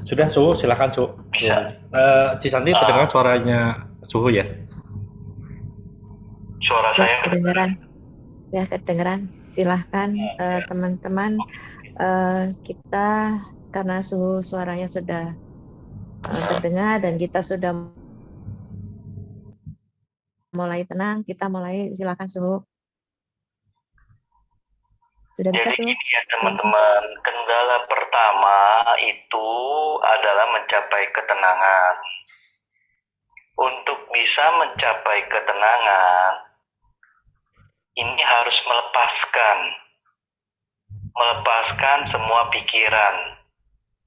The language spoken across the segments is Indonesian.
Sudah, Suhu, silakan Suhu. Bisa. Cisanti terdengar Ah, suaranya Suhu ya? suara Ya, saya kedengaran. kedengaran. Ya, kedengaran. Silahkan Ya. teman-teman, kita karena suaranya sudah terdengar dan kita sudah mulai tenang, kita mulai. Silahkan suhu. Sudah bisa Jadi suhu? gini ya Silahkan. teman-teman, kendala pertama itu adalah mencapai ketenangan. Untuk bisa mencapai ketenangan, ini harus melepaskan semua pikiran,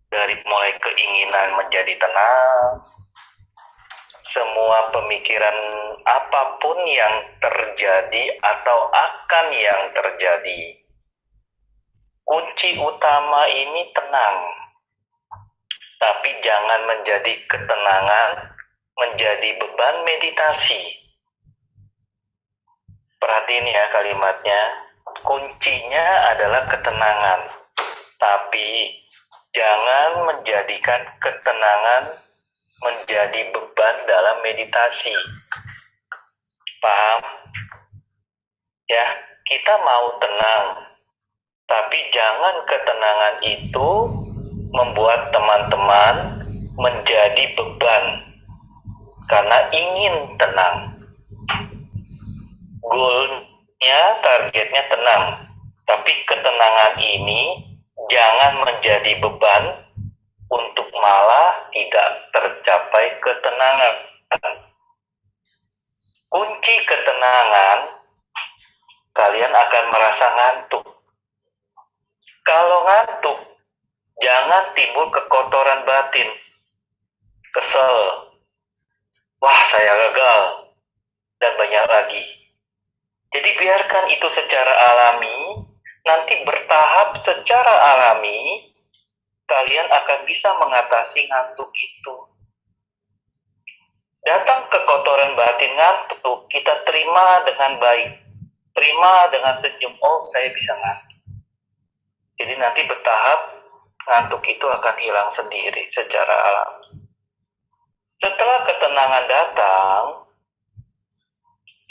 dari mulai keinginan menjadi tenang, semua pemikiran apapun yang terjadi atau akan yang terjadi. Kunci utama ini tenang, tapi jangan menjadi ketenangan menjadi beban meditasi. Perhatiin ya kalimatnya, kuncinya adalah ketenangan, tapi jangan menjadikan ketenangan menjadi beban dalam meditasi. Paham? Ya, kita mau tenang, tapi jangan ketenangan itu membuat teman-teman menjadi beban karena ingin tenang. Goalnya, targetnya tenang, tapi ketenangan ini jangan menjadi beban untuk malah tidak tercapai ketenangan. Kunci ketenangan, kalian akan merasa ngantuk. Kalau ngantuk, jangan timbul kekotoran batin, kesel, wah saya gagal, dan banyak lagi. Jadi biarkan itu secara alami, nanti bertahap secara alami, kalian akan bisa mengatasi ngantuk itu. Datang kekotoran batin ngantuk, kita terima dengan baik. Terima dengan senyum, oh saya bisa ngantuk. Jadi nanti bertahap, ngantuk itu akan hilang sendiri secara alami. Setelah ketenangan datang,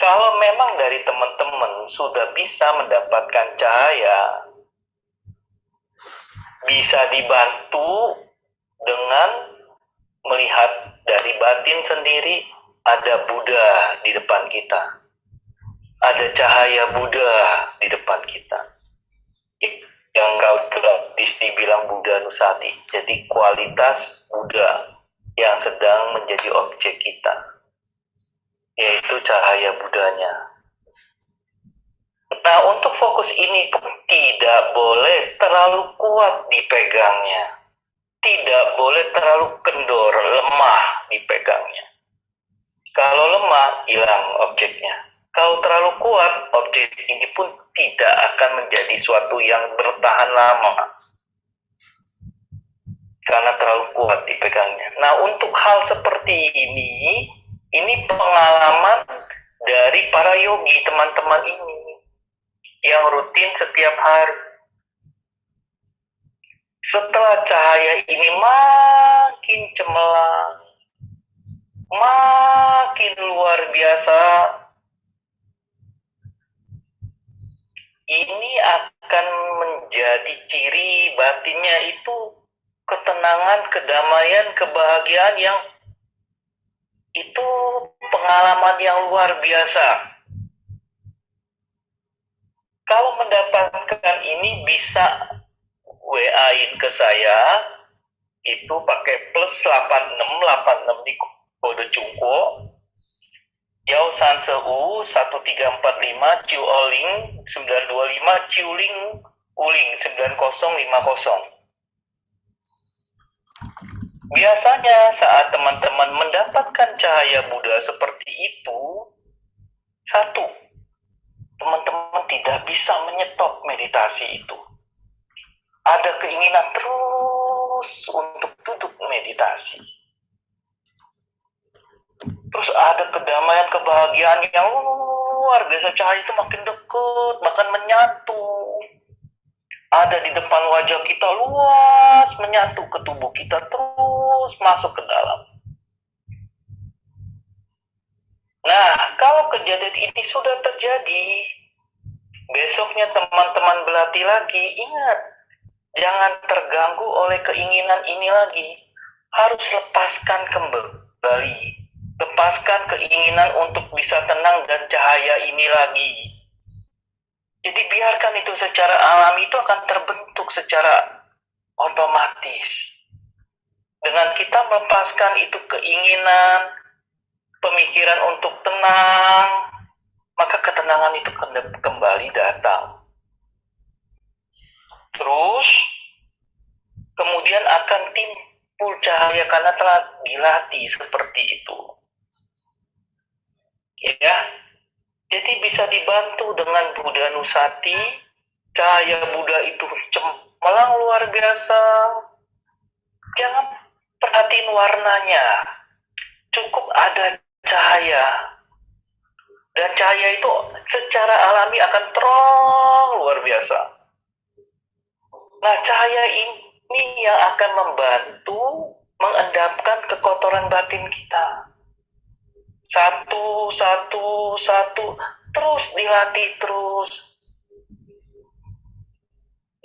kalau memang dari teman-teman sudah bisa mendapatkan cahaya, bisa dibantu dengan melihat dari batin sendiri, ada Buddha di depan kita. Ada cahaya Buddha di depan kita. Yang dibilang Buddha Nusati. Jadi kualitas Buddha yang sedang menjadi objek kita, yaitu cahaya Buddhanya. Nah, untuk fokus ini tidak boleh terlalu kuat dipegangnya. Tidak boleh terlalu kendor, lemah dipegangnya. Kalau lemah, hilang objeknya. Kalau terlalu kuat, objek ini pun tidak akan menjadi suatu yang bertahan lama. Karena terlalu kuat dipegangnya. Nah, untuk hal seperti ini pengalaman dari para yogi, teman-teman ini, yang rutin setiap hari. Setelah cahaya ini makin cemerlang, makin luar biasa, ini akan menjadi ciri batinnya itu ketenangan, kedamaian, kebahagiaan yang itu pengalaman yang luar biasa. Kalau mendapatkan ini bisa WA-in ke saya, itu pakai plus 8686 di kode Cungko, Yao San Seu 1345 Ciu Oling 925 Ciuling Uling 9050. Biasanya saat teman-teman mendapatkan cahaya Buddha seperti itu, satu, teman-teman tidak bisa menyetop meditasi itu. Ada keinginan terus untuk duduk meditasi. Terus ada kedamaian, kebahagiaan yang luar biasa, cahaya itu makin dekat, bahkan menyatu. ada di depan wajah kita luas, menyatu ke tubuh kita, terus masuk ke dalam. Nah, kalau kejadian ini sudah terjadi, besoknya teman-teman berlatih lagi, ingat, jangan terganggu oleh keinginan ini lagi. Harus lepaskan kembali. Lepaskan keinginan untuk bisa tenang dan cahaya ini lagi. Jadi biarkan itu secara alami itu akan terbentuk secara otomatis. Dengan kita melepaskan itu keinginan, pemikiran untuk tenang, maka ketenangan itu kembali datang. Terus, kemudian akan timbul cahaya karena telah dilatih seperti itu. Ya, jadi bisa dibantu dengan Buddha Nusati. Cahaya Buddha itu cemerlang luar biasa. Jangan perhatiin warnanya. Cukup ada cahaya. Dan cahaya itu secara alami akan terang luar biasa. Nah, cahaya ini yang akan membantu mengendapkan kekotoran batin kita. Satu, terus dilatih terus.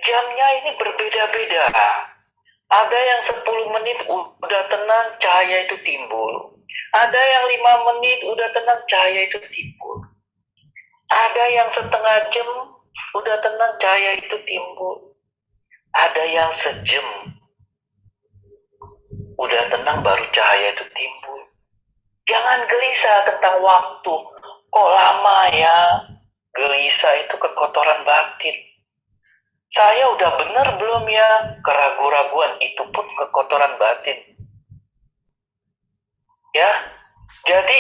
Jamnya ini berbeda-beda. Ada yang 10 menit udah tenang, cahaya itu timbul. Ada yang 5 menit udah tenang, cahaya itu timbul. Ada yang setengah jam udah tenang, cahaya itu timbul. Ada yang sejam udah tenang, baru cahaya itu timbul. Jangan gelisah tentang waktu. Kok lama ya? Gelisah itu kekotoran batin. Saya udah benar belum ya? Keraguan-raguan itu pun kekotoran batin. Ya, jadi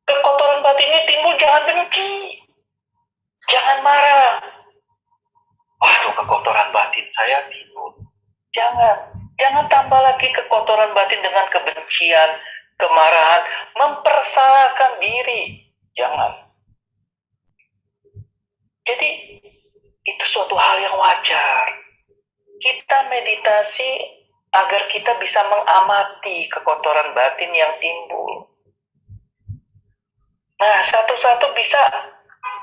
kekotoran batin ini timbul, jangan benci. Jangan marah. Waduh, kekotoran batin saya timbul. Jangan tambah lagi kekotoran batin dengan kebencian, kemarahan, mempersalahkan diri. Jangan. Jadi, itu suatu hal yang wajar. Kita meditasi agar kita bisa mengamati kekotoran batin yang timbul. Nah, satu-satu bisa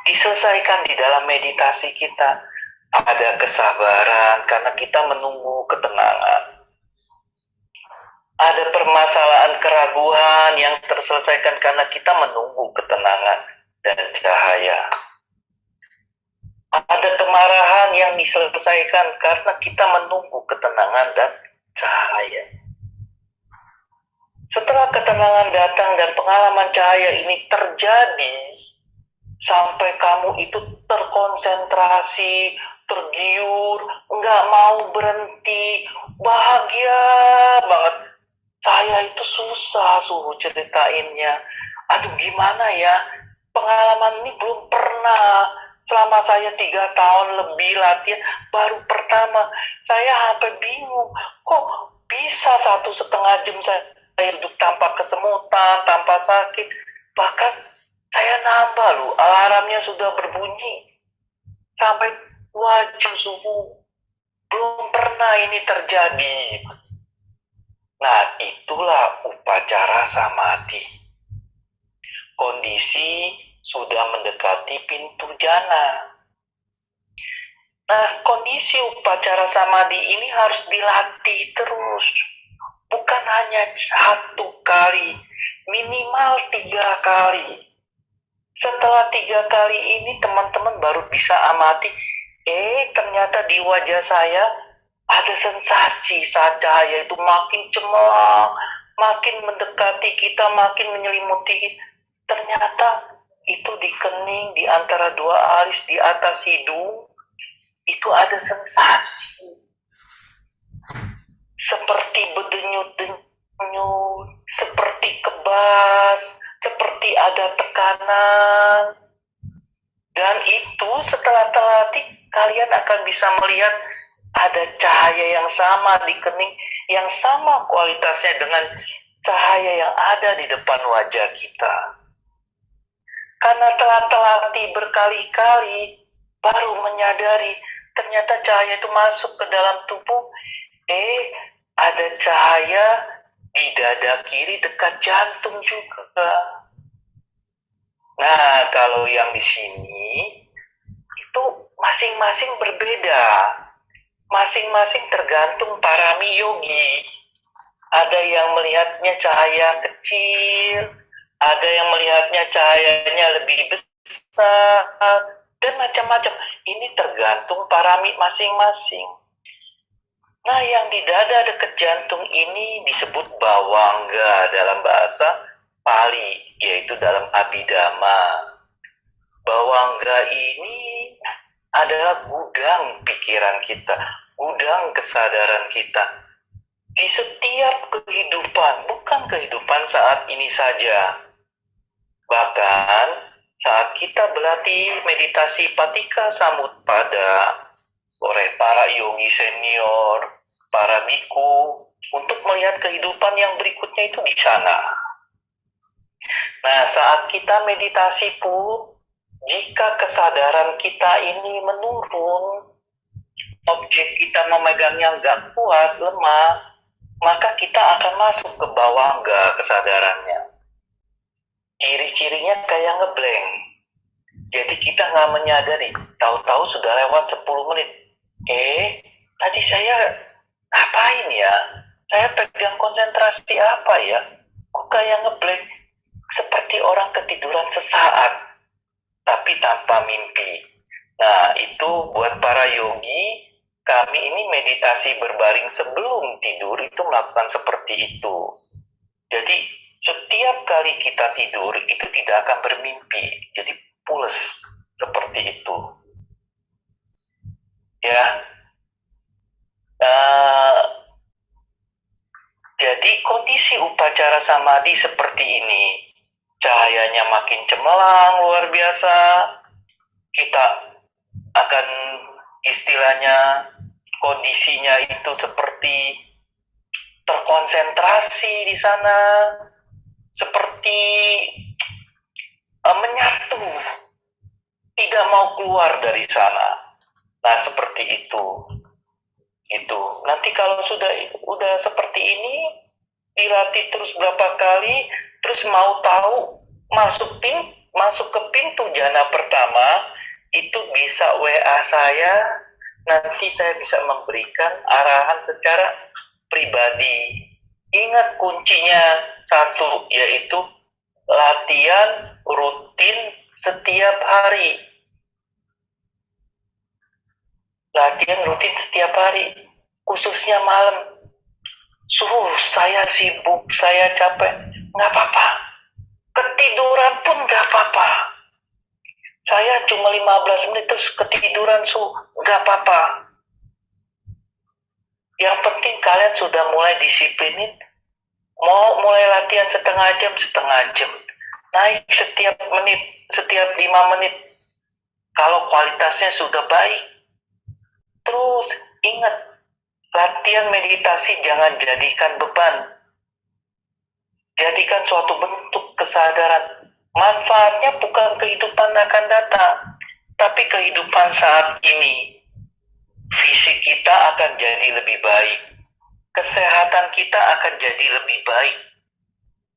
diselesaikan di dalam meditasi kita. Ada kesabaran karena kita menunggu ketenangan. Ada permasalahan keraguan yang terselesaikan karena kita menunggu ketenangan dan cahaya. Ada kemarahan yang diselesaikan karena kita menunggu ketenangan dan cahaya. Setelah ketenangan datang dan pengalaman cahaya ini terjadi, sampai kamu itu terkonsentrasi, tergiur, nggak mau berhenti, bahagia banget. Saya itu susah ceritainnya. Aduh, gimana ya? Pengalaman ini belum pernah. Selama saya 3 tahun lebih latihan, baru pertama saya sampai bingung. Kok bisa 1,5 jam saya duduk tanpa kesemutan, tanpa sakit. Bahkan saya nambah loh, alarmnya sudah berbunyi. Sampai 2 jam subuh. Belum pernah ini terjadi. Nah, itulah upacara samadhi. Kondisi sudah mendekati pintu jana. Nah, kondisi upacara samadhi ini harus dilatih terus. Bukan hanya 1 kali, minimal 3 kali. Setelah 3 kali ini teman-teman baru bisa amati, ternyata di wajah saya ada sensasi saat cahaya itu makin cemerlang, makin mendekati kita, makin menyelimuti kita. Ternyata itu di kening, di antara 2 alis, di atas hidung, itu ada sensasi. Seperti berdenyut-denyut, seperti kebas, seperti ada tekanan. Dan itu setelah terlatih, kalian akan bisa melihat ada cahaya yang sama di kening, yang sama kualitasnya dengan cahaya yang ada di depan wajah kita. Karena telah terlatih berkali-kali, baru menyadari ternyata cahaya itu masuk ke dalam tubuh. Ada cahaya di dada kiri dekat jantung juga. Nah, kalau yang di sini itu masing-masing berbeda. Masing-masing tergantung parami yogi. Ada yang melihatnya cahaya kecil, ada yang melihatnya cahayanya lebih besar, dan macam-macam. Ini tergantung parami masing-masing. Nah, yang di dada dekat jantung ini disebut bawangga dalam bahasa Pali, yaitu dalam Abhidhamma. Bawangga ini adalah gudang pikiran kita, gudang kesadaran kita. Di setiap kehidupan, bukan kehidupan saat ini saja. Bahkan saat kita berlatih meditasi Patika Samutpada oleh para yogi senior, para biku, untuk melihat kehidupan yang berikutnya itu di sana. Nah, saat kita meditasi pun, jika kesadaran kita ini menurun, objek kita memegangnya nggak kuat, lemah, maka kita akan masuk ke bawangga kesadarannya. Ciri-cirinya kayak ngeblank. Jadi kita nggak menyadari, tahu-tahu sudah lewat 10 menit. Tadi saya ngapain ya? Saya pegang konsentrasi apa ya? Kok kayak ngeblank? Seperti orang ketiduran sesaat, tapi tanpa mimpi. Nah, itu buat para yogi, kami ini meditasi berbaring sebelum tidur itu melakukan seperti itu. Jadi, setiap kali kita tidur itu tidak akan bermimpi. Jadi, pules seperti itu. Ya. Jadi, kondisi upacara samadhi seperti ini. Cahayanya makin cemerlang, luar biasa. Kita akan istilahnya kondisinya itu seperti terkonsentrasi di sana, seperti menyatu, tidak mau keluar dari sana. Nah, seperti itu. Nanti kalau udah seperti ini, dilatih terus berapa kali, terus mau tahu masuk ke pintu jana pertama, itu bisa WA saya, nanti saya bisa memberikan arahan secara pribadi. Ingat kuncinya satu, yaitu latihan rutin setiap hari. Latihan rutin setiap hari, khususnya malam. Saya sibuk, saya capek, nggak apa-apa. Ketiduran pun nggak apa-apa. Saya cuma 15 menit terus ketiduran, nggak apa-apa. Yang penting kalian sudah mulai disiplinin, mau mulai latihan setengah jam, naik setiap menit, setiap 5 menit. Kalau kualitasnya sudah baik, terus ingat, latihan meditasi jangan jadikan beban. Jadikan suatu bentuk kesadaran. Manfaatnya bukan kehidupan akan datang, tapi kehidupan saat ini. Fisik kita akan jadi lebih baik. Kesehatan kita akan jadi lebih baik.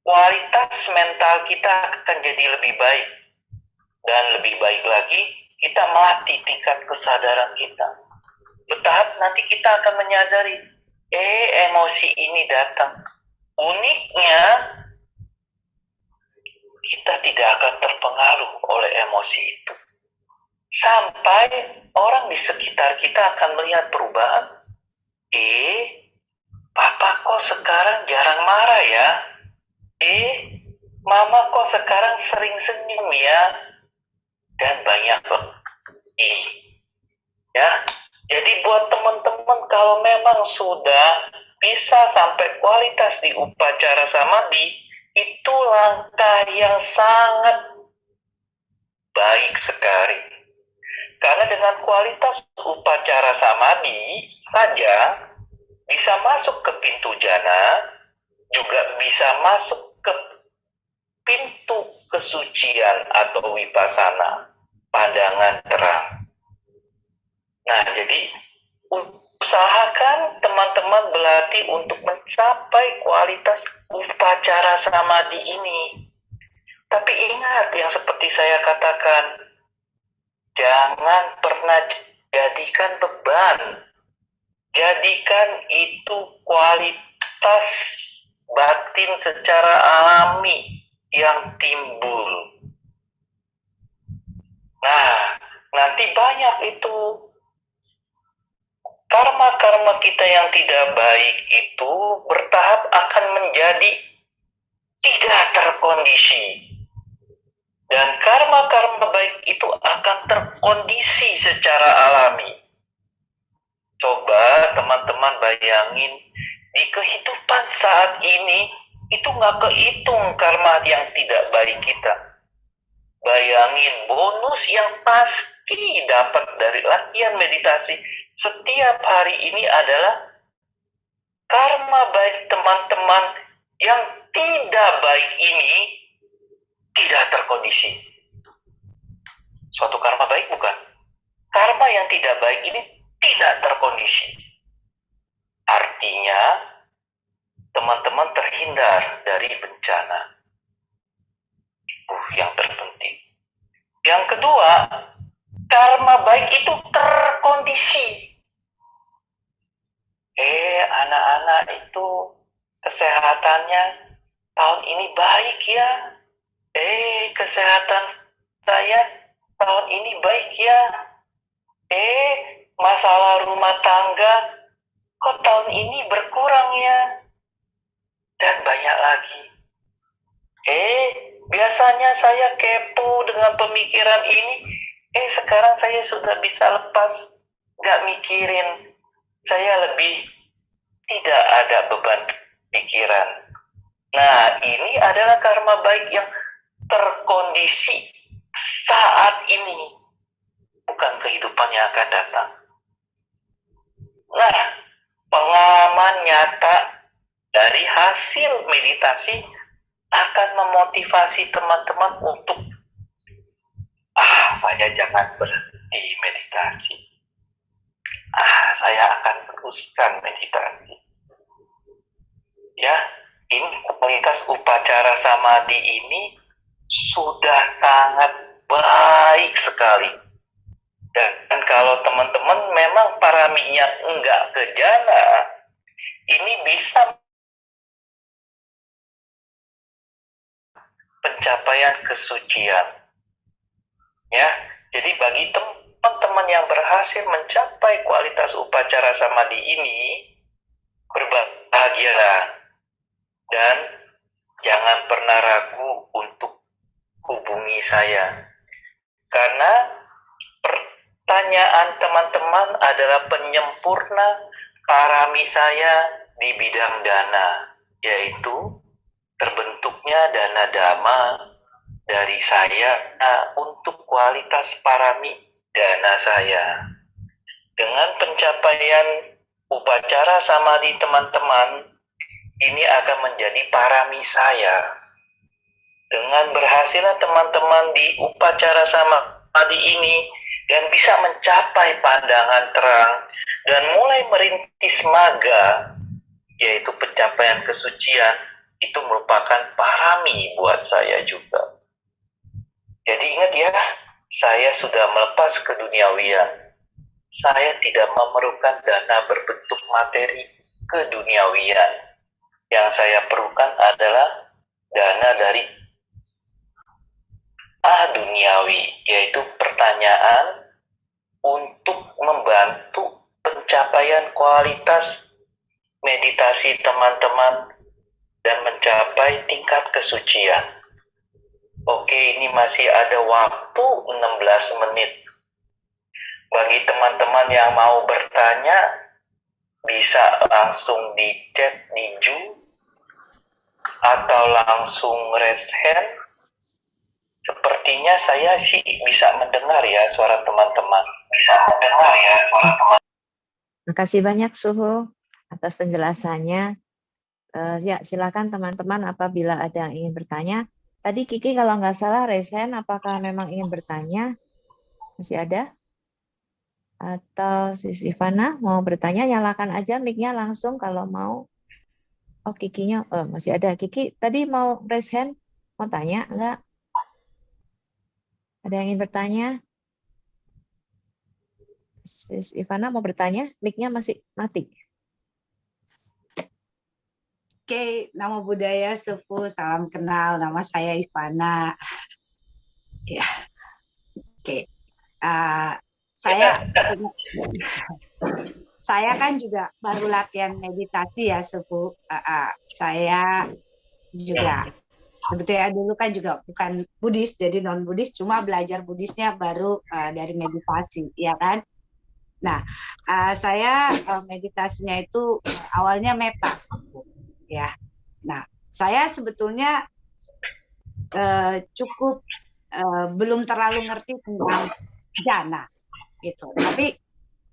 Kualitas mental kita akan jadi lebih baik. Dan lebih baik lagi, kita melatih tingkat kesadaran kita. Bertahap nanti kita akan menyadari, emosi ini datang. Uniknya, kita tidak akan terpengaruh oleh emosi itu. Sampai orang di sekitar kita akan melihat perubahan. Papa kok sekarang jarang marah ya? Mama kok sekarang sering senyum ya? Dan banyak ya. Jadi buat teman-teman, kalau memang sudah bisa sampai kualitas di upacara samadhi, itu langkah yang sangat baik sekali. Karena dengan kualitas upacara samadhi saja bisa masuk ke pintu jana, juga bisa masuk ke pintu kesucian atau vipassana, pandangan terang. Nah, jadi usahakan teman-teman berlatih untuk mencapai kualitas upacara samadhi ini. Tapi ingat yang seperti saya katakan, jangan pernah jadikan beban. Jadikan itu kualitas batin secara alami yang timbul. Nah, nanti banyak itu karma-karma kita yang tidak baik itu bertahap akan menjadi tidak terkondisi. Dan karma-karma baik itu akan terkondisi secara alami. Coba teman-teman bayangin, di kehidupan saat ini, itu nggak kehitung karma yang tidak baik kita. Bayangin bonus yang pasti dapat dari latihan meditasi setiap hari ini adalah karma baik teman-teman yang tidak baik ini tidak terkondisi. Suatu karma baik bukan? Karma yang tidak baik ini tidak terkondisi. Artinya, teman-teman terhindar dari bencana. Yang terpenting. Yang kedua, karma baik itu terkondisi. Anak-anak itu kesehatannya tahun ini baik ya. Kesehatan saya tahun ini baik ya. Masalah rumah tangga kok tahun ini berkurang ya. Dan banyak lagi. Biasanya saya kepo dengan pemikiran ini. Sekarang saya sudah bisa lepas. Gak mikirin. Saya lebih tidak ada beban pikiran. Nah, ini adalah karma baik yang terkondisi saat ini. Bukan kehidupan yang akan datang. Nah, pengalaman nyata dari hasil meditasi akan memotivasi teman-teman untuk saya jangan berhenti meditasi. Saya akan teruskan meditasi. Ya, ini kualitas upacara samadhi ini sudah sangat baik sekali. Dan kalau teman-teman memang paraminya enggak kejana, ini bisa pencapaian kesucian. Ya, jadi bagi teman-teman yang berhasil mencapai kualitas upacara samadhi ini, berbahagialah. Dan jangan pernah ragu untuk hubungi saya. Karena pertanyaan teman-teman adalah penyempurna parami saya di bidang dana, yaitu terbentuknya dana dhamma dari saya untuk kualitas parami dana saya. Dengan pencapaian upacara samadhi teman-teman, ini akan menjadi parami saya. Dengan berhasilnya teman-teman di upacara samadhi ini dan bisa mencapai pandangan terang dan mulai merintis maga, yaitu pencapaian kesucian, itu merupakan parami buat saya juga. Jadi ingat ya, saya sudah melepas keduniawian. Saya tidak memerlukan dana berbentuk materi keduniawian. Yang saya perlukan adalah dana dari duniawi, yaitu pertanyaan untuk membantu pencapaian kualitas meditasi teman-teman dan mencapai tingkat kesucian. Oke, ini masih ada waktu 16 menit. Bagi teman-teman yang mau bertanya, bisa langsung di chat di Zoom atau langsung raise hand. Sepertinya saya sih bisa mendengar ya suara teman-teman. Terima kasih banyak Suhu atas penjelasannya. Ya, silakan teman-teman apabila ada yang ingin bertanya. Tadi Kiki kalau nggak salah raise hand, apakah memang ingin bertanya? Masih ada? Atau Sis Ivana mau bertanya, nyalakan aja mic-nya langsung kalau mau. Oh, Kikinya masih ada. Kiki tadi mau raise hand, mau tanya enggak? Ada yang ingin bertanya? Sis Ivana mau bertanya, mic-nya masih mati. Oke, nama budaya Sepuh, salam kenal. Nama saya Ivana. Ya, oke. Saya kan juga baru latihan meditasi ya Sepuh. Saya juga sebetulnya dulu kan juga bukan Buddhis, jadi non Buddhis, cuma belajar Buddhisnya baru dari meditasi, ya kan? Nah, saya meditasinya itu awalnya meta, ya. Nah, saya sebetulnya cukup belum terlalu ngerti tentang jana, gitu. Tapi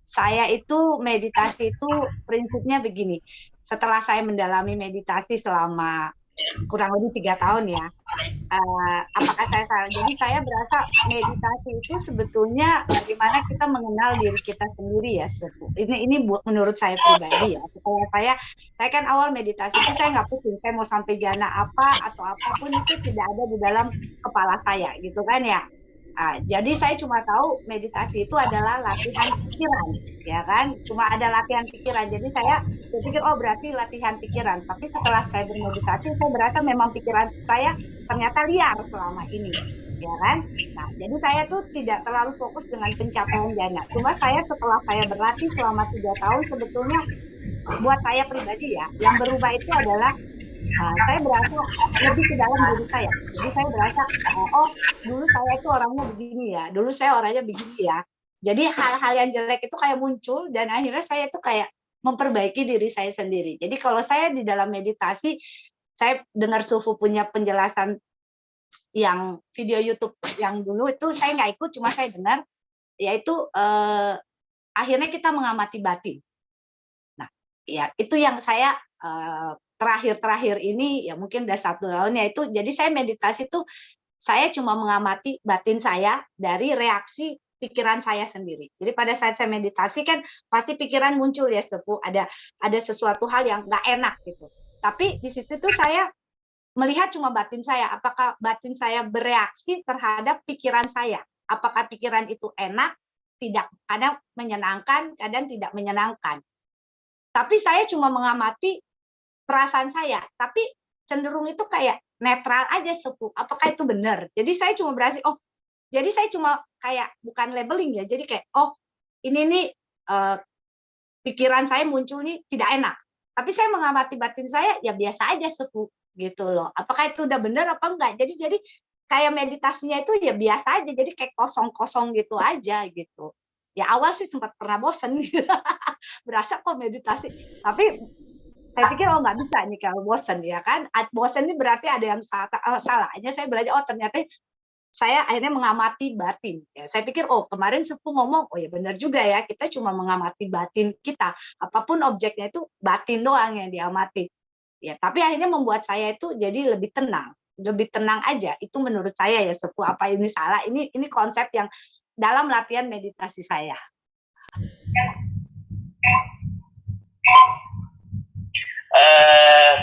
saya itu meditasi itu prinsipnya begini. Setelah saya mendalami meditasi selama kurang lebih 3 tahun ya, apakah saya salah? Jadi saya berasa meditasi itu sebetulnya bagaimana kita mengenal diri kita sendiri ya. Ini menurut saya pribadi ya. Saya kan awal meditasi itu saya nggak pusing. Saya mau sampai jana apa atau apapun itu tidak ada di dalam kepala saya gitu kan ya. Jadi saya cuma tahu meditasi itu adalah latihan pikiran, ya kan? Cuma ada latihan pikiran. Jadi saya pikir oh berarti latihan pikiran. Tapi setelah saya bermeditasi, saya berasa memang pikiran saya ternyata liar selama ini, ya kan? Nah, jadi saya tuh tidak terlalu fokus dengan pencapaian jana. Cuma saya setelah saya berlatih selama 3 tahun sebetulnya buat saya pribadi ya, yang berubah itu adalah saya berasa lebih ke dalam diri saya. Jadi saya berasa, oh dulu saya itu orangnya begini ya, dulu saya orangnya begini ya. Jadi hal-hal yang jelek itu kayak muncul dan akhirnya saya itu kayak memperbaiki diri saya sendiri. Jadi kalau saya di dalam meditasi, saya dengar Sufu punya penjelasan yang video YouTube yang dulu itu saya nggak ikut, cuma saya dengar, yaitu akhirnya kita mengamati batin. Nah, ya itu yang saya terakhir ini ya mungkin udah 1 tahun ya itu. Jadi saya meditasi tuh saya cuma mengamati batin saya dari reaksi pikiran saya sendiri. Jadi pada saat saya meditasi kan pasti pikiran muncul ya Sepuh, ada sesuatu hal yang nggak enak gitu. Tapi di situ tuh saya melihat cuma batin saya, apakah batin saya bereaksi terhadap pikiran saya. Apakah pikiran itu enak, tidak, kadang menyenangkan, kadang tidak menyenangkan. Tapi saya cuma mengamati perasaan saya, tapi cenderung itu kayak netral aja Sepuh. Apakah itu benar? Jadi saya cuma berhasil, oh, jadi saya cuma kayak bukan labeling ya. Jadi kayak, oh, ini nih pikiran saya muncul nih tidak enak. Tapi saya mengamati batin saya ya biasa aja Sepuh gitu loh. Apakah itu udah benar apa enggak? Jadi kayak meditasinya itu ya biasa aja. Jadi kayak kosong-kosong gitu aja gitu. Ya awal sih sempat pernah bosen gitu. Berasa kok meditasi. Tapi saya pikir oh nggak bisa nih kalau bosen ya kan. Bosen ini berarti ada yang salah. Hanya saya belajar oh ternyata saya akhirnya mengamati batin. Ya, saya pikir oh kemarin Sepuh ngomong oh ya benar juga ya kita cuma mengamati batin kita. Apapun objeknya itu batin doang yang diamati. Ya tapi akhirnya membuat saya itu jadi lebih tenang aja. Itu menurut saya ya Sepuh. Apa ini salah? Ini konsep yang dalam latihan meditasi saya.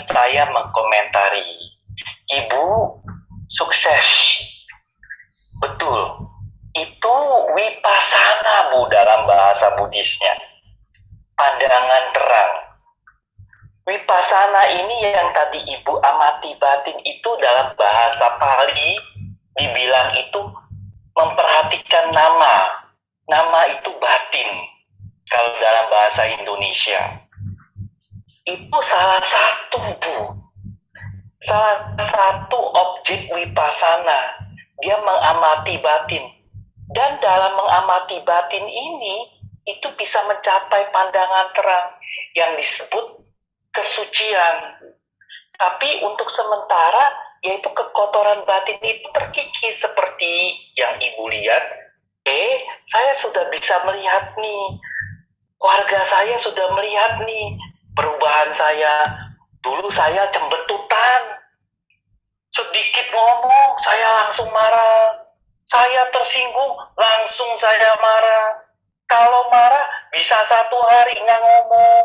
Saya mengkomentari, Ibu sukses, betul. Itu vipassana Bu dalam bahasa Buddhisnya, pandangan terang. Vipassana ini yang tadi Ibu amati batin itu dalam bahasa Pali dibilang itu memperhatikan nama. Nama itu batin kalau dalam bahasa Indonesia. Itu salah satu Bu, salah satu objek vipassana. Dia mengamati batin, dan dalam mengamati batin ini itu bisa mencapai pandangan terang yang disebut kesucian. Tapi untuk sementara yaitu kekotoran batin itu terkikis seperti yang Ibu lihat. Saya sudah bisa melihat nih, warga saya sudah melihat nih perubahan saya. Dulu saya cembetutan, sedikit ngomong saya langsung marah, saya tersinggung langsung saya marah. Kalau marah bisa 1 hari nggak ngomong.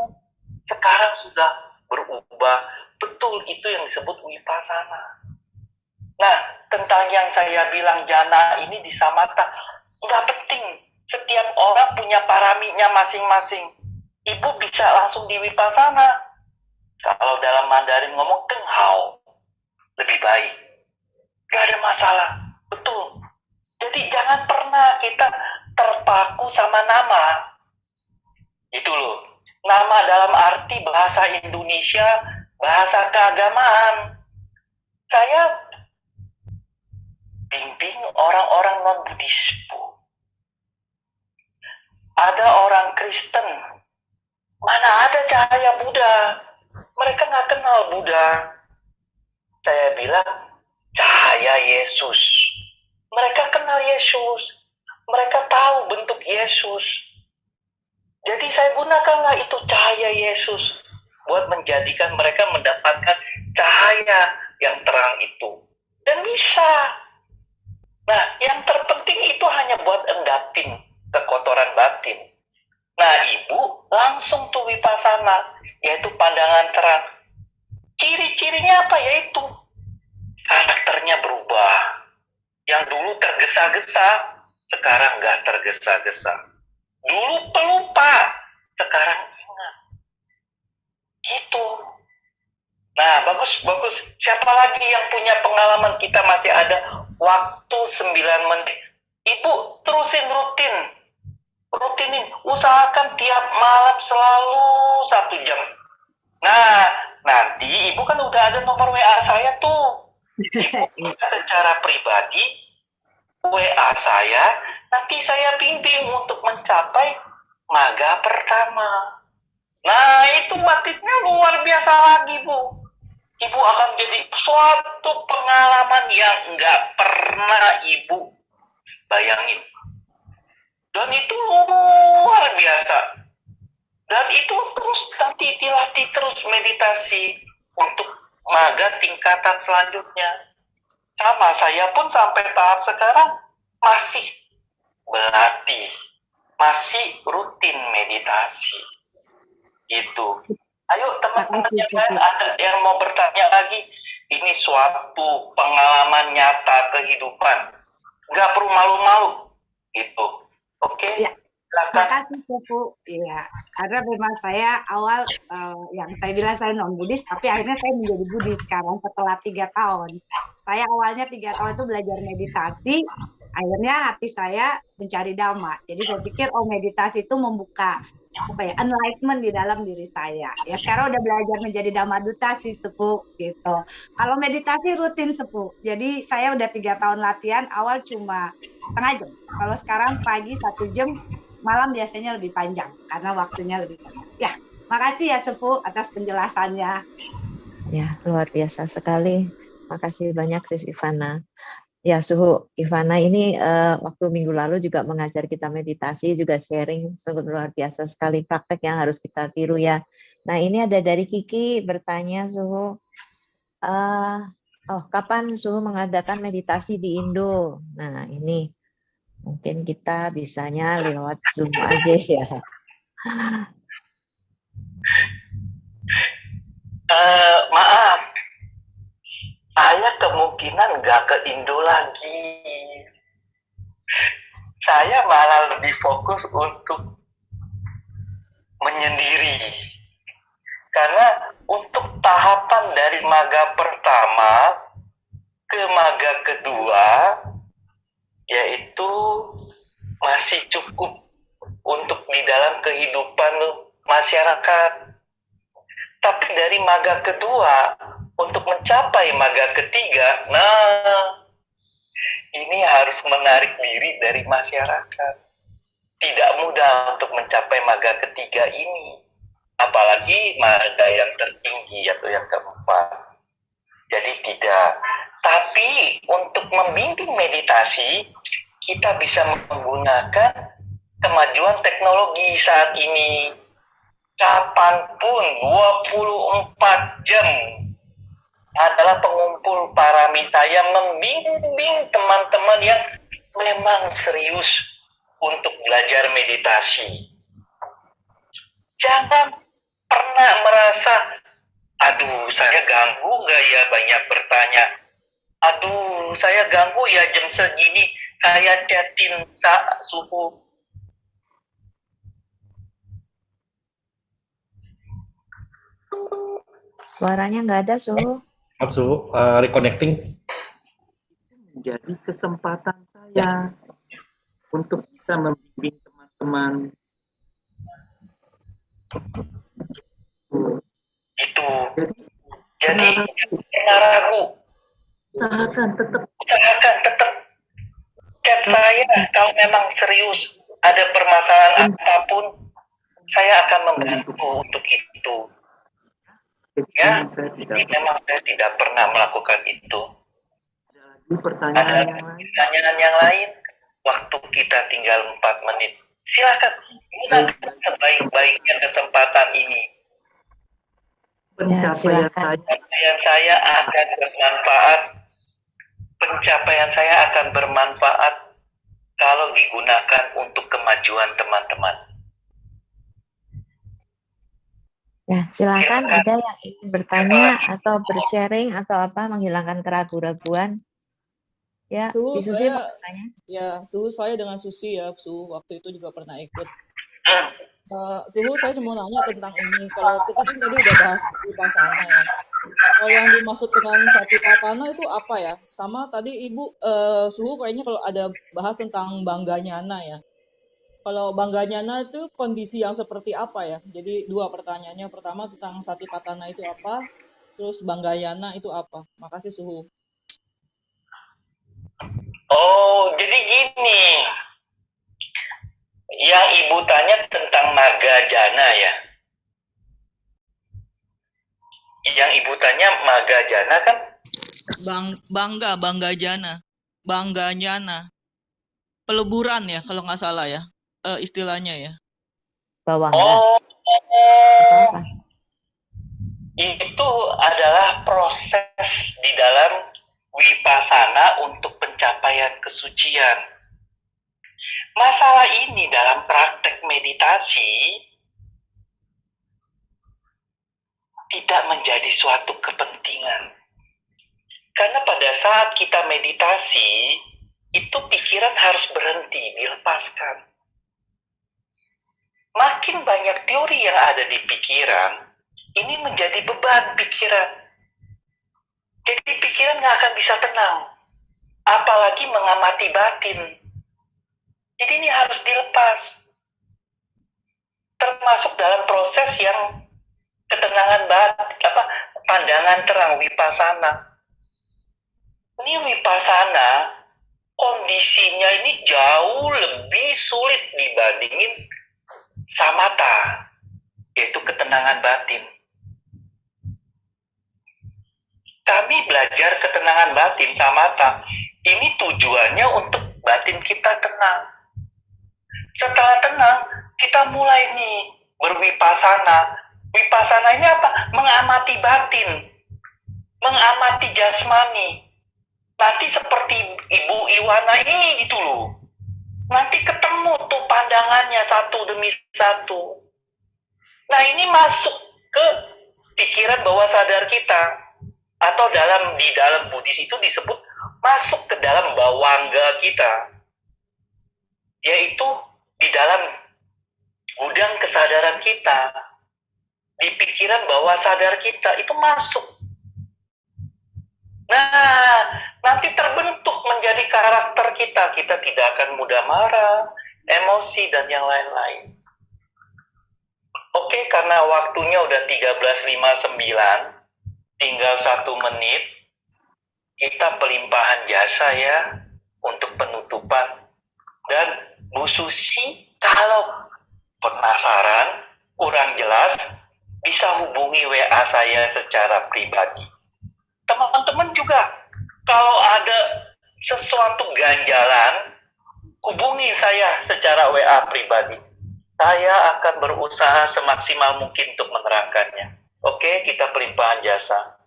Sekarang sudah berubah. Betul, itu yang disebut wipasana. Nah, tentang yang saya bilang jana ini di samatha, nggak penting. Setiap orang punya paraminya masing-masing. Ibu bisa langsung di wipasana. Kalau dalam Mandarin ngomong kenghao, lebih baik. Gak ada masalah. Betul. Jadi jangan pernah kita terpaku sama nama. Itu loh. Nama dalam arti bahasa Indonesia, bahasa keagamaan. Saya bimbing orang-orang non-Buddhis. Ada orang Kristen, mana ada cahaya Buddha. Mereka nggak kenal Buddha. Saya bilang, cahaya Yesus. Mereka kenal Yesus. Mereka tahu bentuk Yesus. Jadi saya gunakanlah itu cahaya Yesus buat menjadikan mereka mendapatkan cahaya yang terang itu. Dan bisa. Nah, yang terpenting itu hanya buat endapin kekotoran batin. Nah, ibu langsung tuh wipasana, yaitu pandangan terang. Ciri-cirinya apa? Yaitu karakternya berubah. Yang dulu tergesa-gesa, sekarang nggak tergesa-gesa. Dulu pelupa, sekarang ingat. Gitu. Nah, bagus. Siapa lagi yang punya pengalaman? Kita masih ada waktu 9 menit. Ibu terusin rutinin. Usahakan tiap malam selalu 1 jam. Nah, nanti ibu kan udah ada nomor WA saya tuh. Secara pribadi, WA saya, nanti saya bimbing untuk mencapai maga pertama. Nah, itu batiknya luar biasa lagi, Bu. Ibu akan jadi suatu pengalaman yang nggak pernah ibu bayangin. Dan itu luar biasa. Dan itu terus nanti dilatih terus meditasi untuk maga tingkatan selanjutnya. Sama, saya pun sampai tahap sekarang masih berlatih, masih rutin meditasi. Gitu. Ayo teman-teman yang lain ada yang mau bertanya lagi. Ini suatu pengalaman nyata kehidupan. Nggak perlu malu-malu. Gitu. Oke? Ya. Terima kasih, Bu. Iya, karena memang saya awal yang saya bilang saya non Buddhis, tapi akhirnya saya menjadi Buddhis sekarang setelah 3 tahun. Saya awalnya 3 tahun itu belajar meditasi, akhirnya hati saya mencari Dhamma. Jadi saya pikir meditasi itu membuka enlightenment di dalam diri saya. Ya sekarang udah belajar menjadi Dhamma Duta sih, Sepuh, gitu. Kalau meditasi rutin, Sepuh. Jadi saya udah 3 tahun latihan, awal cuma setengah jam. Kalau sekarang pagi 1 jam, malam biasanya lebih panjang karena waktunya lebih panjang. Ya, makasih ya Sepuh atas penjelasannya. Ya, luar biasa sekali. Makasih banyak Sis Ivana. Ya, Suhu, Ivana ini waktu minggu lalu juga mengajar kita meditasi, juga sharing, sangat luar biasa sekali praktek yang harus kita tiru ya. Nah, ini ada dari Kiki bertanya, Suhu, kapan Suhu mengadakan meditasi di Indo? Nah, ini mungkin kita bisanya lewat Zoom aja ya. Maaf, saya kemungkinan nggak ke Indo lagi. Saya malah lebih fokus untuk menyendiri. Karena untuk tahapan dari maga pertama ke maga kedua, yaitu masih cukup untuk di dalam kehidupan masyarakat. Tapi dari maga kedua, untuk mencapai maga ketiga, nah, ini harus menarik diri dari masyarakat. Tidak mudah untuk mencapai maga ketiga ini. Apalagi maga yang tertinggi atau yang keempat. Jadi tidak. Tapi untuk membimbing meditasi, kita bisa menggunakan kemajuan teknologi saat ini. Kapanpun 24 jam adalah pengumpul parami saya membimbing teman-teman yang memang serius untuk belajar meditasi. Jangan pernah merasa, aduh saya ganggu nggak ya banyak bertanya. Aduh saya ganggu ya jam segini saya chatin suhu. Suaranya nggak ada, Suhu. Maaf suhu, reconnecting. Menjadi kesempatan saya untuk bisa membimbing teman-teman. Itu. Jadi Jadi jangan ragu. usahakan tetap Chat saya kalau memang serius ada permasalahan apapun, saya akan membantu untuk itu. Ya, jadi memang saya tidak pernah melakukan itu. Ada pertanyaan yang lain. Waktu kita tinggal 4 menit. Silakan gunakan sebaik-baiknya kesempatan ini. Pencapaian saya akan bermanfaat. Pencapaian saya akan bermanfaat kalau digunakan untuk kemajuan teman-teman. Ya, silakan ada yang ingin bertanya atau bersharing atau apa, menghilangkan keraguan-raguan. Ya, Suhu, Susi mau saya, bertanya. ya, Suhu saya dengan Susi ya, Suhu waktu itu juga pernah ikut. Suhu, saya mau nanya tentang ini. Kalau kita kan tadi udah bahas Vipassana ya. Kalau yang dimaksud dengan Satipatthana itu apa ya? Sama tadi Ibu Suhu kayaknya kalau ada bahas tentang Bangganyana ya. Kalau Bangganyana itu kondisi yang seperti apa ya? Jadi 2 pertanyaannya. Pertama tentang Satipatthana itu apa? Terus Bangganyana itu apa? Makasih Suhu. Oh, jadi gini. Yang Ibu tanya tentang Magajana ya. Yang Ibu tanya Magajana kan? Bangganyana. Peleburan ya kalau nggak salah ya. Istilahnya ya. Bawah Oh, apa? itu adalah proses di dalam Vipassana untuk pencapaian kesucian. Masalah ini dalam praktek meditasi tidak menjadi suatu kepentingan. Karena pada saat kita meditasi, itu pikiran harus berhenti, dilepaskan. Makin banyak teori yang ada di pikiran, ini menjadi beban pikiran. Jadi pikiran nggak akan bisa tenang. Apalagi mengamati batin. Jadi ini harus dilepas. Termasuk dalam proses yang ketenangan pandangan terang, Vipassana. Ini Vipassana, kondisinya ini jauh lebih sulit dibandingin samatha, yaitu ketenangan batin. Kami belajar ketenangan batin, samatha. Ini tujuannya untuk batin kita tenang. Setelah tenang, kita mulai nih bervipassana. Vipassana ini apa? Mengamati batin, mengamati jasmani. Nanti seperti Ibu Iwana ini gitu loh. Nanti ketemu tuh pandangannya satu demi satu. Nah ini masuk ke pikiran bawah sadar kita. Atau di dalam Buddhis itu disebut masuk ke dalam bawangga kita. Yaitu di dalam gudang kesadaran kita. Di pikiran bawah sadar kita itu masuk. Nah, nanti terbentuk menjadi karakter kita. Kita tidak akan mudah marah, emosi, dan yang lain-lain. Oke, karena waktunya udah 13.59, tinggal 1 menit, kita pelimpahan jasa ya, untuk penutupan. Dan Bu Susi, kalau penasaran, kurang jelas, bisa hubungi WA saya secara pribadi. Teman-teman juga, kalau ada sesuatu ganjalan, hubungi saya secara WA pribadi. Saya akan berusaha semaksimal mungkin untuk menerangkannya. Oke, kita pelimpahan jasa.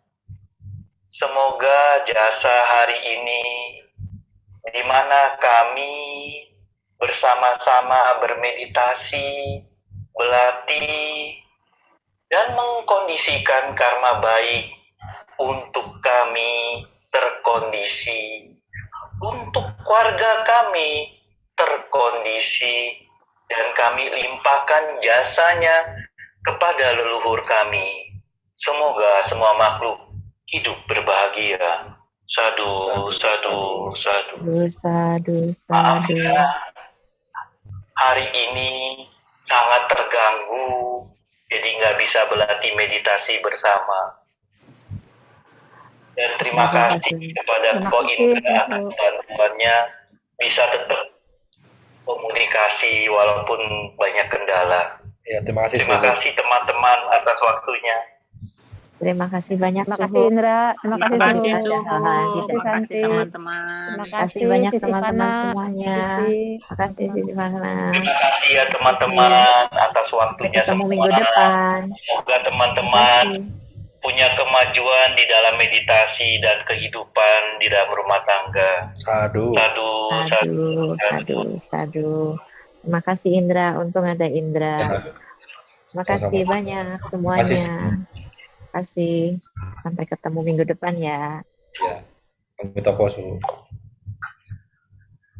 Semoga jasa hari ini, di mana kami bersama-sama bermeditasi, berlatih, dan mengkondisikan karma baik untuk kami terkondisi, untuk keluarga kami terkondisi, dan kami limpahkan jasanya kepada leluhur kami. Semoga semua makhluk hidup berbahagia. Sadu, sadu, sadu. Sadu, Maaf sadu. ya, hari ini sangat terganggu, jadi nggak bisa berlatih meditasi bersama. Dan terima kasih kepada Ko Indra atas bantuannya, bisa tetap komunikasi walaupun banyak kendala. Ya, terima kasih. Terima kasih teman-teman atas waktunya. Terima kasih banyak, Terima kasih Indra, terima kasih Terima kasih Suhu. Suhu, terima kasih Santi. teman-teman. Terima kasih banyak Sisi teman-teman Fana, semuanya. Sisi. Terima kasih Sisi Fana. Terima kasih ya teman-teman atas Sampai waktunya ketemu semua. minggu depan. Semoga Terima teman-teman kasih. punya kemajuan di dalam meditasi dan kehidupan di dalam rumah tangga. Sadu. Sadu, sadu. Sadu, sadu. Terima kasih Indra, untung ada Indra. Terima kasih Sama-sama. banyak semuanya. Terima kasih. Sampai ketemu minggu depan ya. Ya. Amit Su.